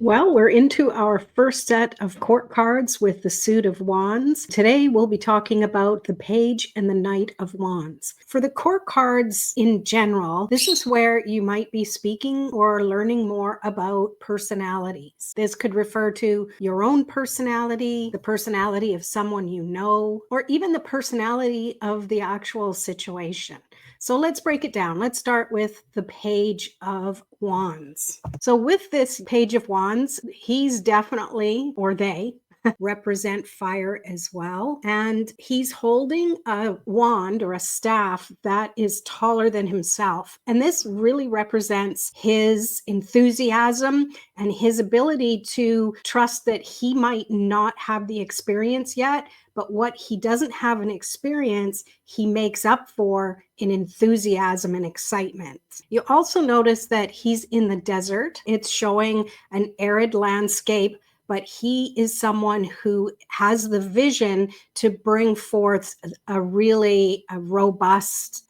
Well, we're into our first set of court cards with the suit of wands. Today, we'll be talking about the page and the knight of wands. For the court cards in general, this is where you might be speaking or learning more about personalities. This could refer to your own personality, the personality of someone you know, or even the personality of the actual situation. So let's break it down. Let's start with the page of wands. So with this page of wands, he's definitely, or they, represent fire as well. And he's holding a wand or a staff that is taller than himself. And this really represents his enthusiasm and his ability to trust that he might not have the experience yet, but what he doesn't have an experience, he makes up for in enthusiasm and excitement. You also notice that he's in the desert. It's showing an arid landscape, but he is someone who has the vision to bring forth a really robust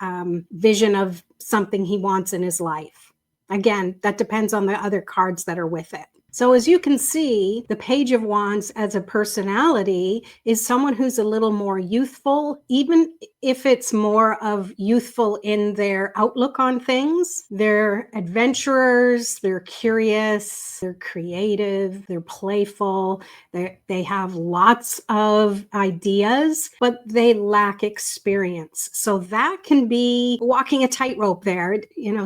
vision of something he wants in his life. Again, that depends on the other cards that are with it. So as you can see, the Page of Wands as a personality is someone who's a little more youthful, even if it's more of youthful in their outlook on things. They're adventurers, they're curious, they're creative, they're playful, they have lots of ideas, but they lack experience. So that can be walking a tightrope there.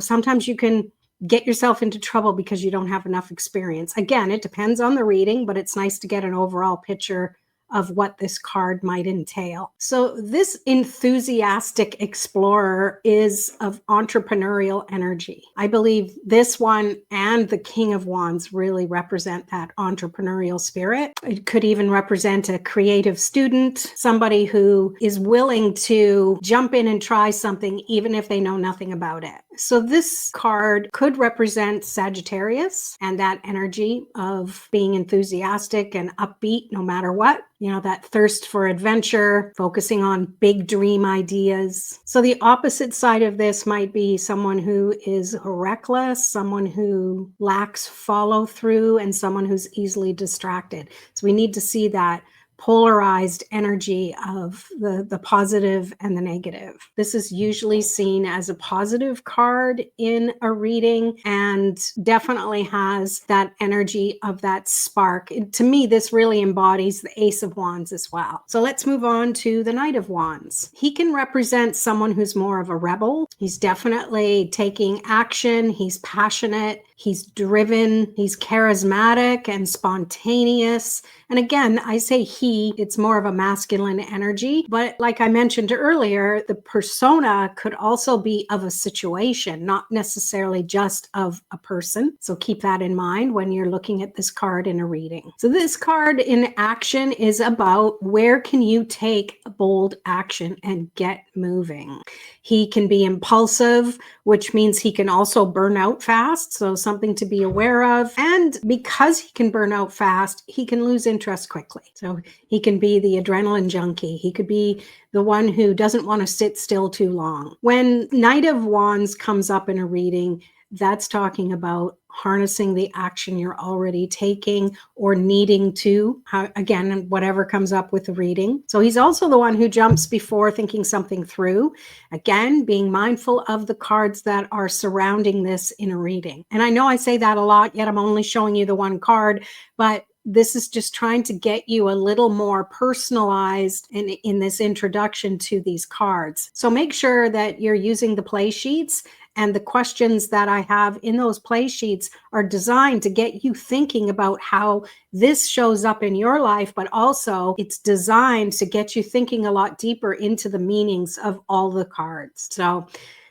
Sometimes you can get yourself into trouble because you don't have enough experience. Again, it depends on the reading, but it's nice to get an overall picture of what this card might entail. So this enthusiastic explorer is of entrepreneurial energy. I believe this one and the King of Wands really represent that entrepreneurial spirit. It could even represent a creative student, somebody who is willing to jump in and try something even if they know nothing about it. So this card could represent Sagittarius and that energy of being enthusiastic and upbeat no matter what. That thirst for adventure, focusing on big dream ideas. So the opposite side of this might be someone who is reckless, someone who lacks follow through, and someone who's easily distracted. So we need to see that polarized energy of the positive and the negative. This is usually seen as a positive card in a reading and definitely has that energy of that spark. To me, this really embodies the Ace of Wands as well. So let's move on to the Knight of Wands. He can represent someone who's more of a rebel. He's definitely taking action. He's passionate. He's driven. He's charismatic and spontaneous. And again, I say it's more of a masculine energy. But like I mentioned earlier, the persona could also be of a situation, not necessarily just of a person. So keep that in mind when you're looking at this card in a reading. So this card in action is about where can you take bold action and get moving. He can be impulsive, which means he can also burn out fast. So something to be aware of. And because he can burn out fast, he can lose interest quickly. So he can be the adrenaline junkie. He could be the one who doesn't want to sit still too long. When Knight of Wands comes up in a reading, that's talking about harnessing the action you're already taking or needing to, again, whatever comes up with the reading. So he's also the one who jumps before thinking something through. Again, being mindful of the cards that are surrounding this in a reading. And I know I say that a lot, yet I'm only showing you the one card, but this is just trying to get you a little more personalized in this introduction to these cards. So make sure that you're using the play sheets, and the questions that I have in those play sheets are designed to get you thinking about how this shows up in your life, but also it's designed to get you thinking a lot deeper into the meanings of all the cards. So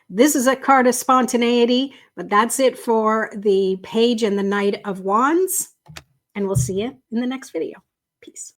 this is a card of spontaneity, but that's it for the Page and the Knight of Wands. And we'll see you in the next video. Peace.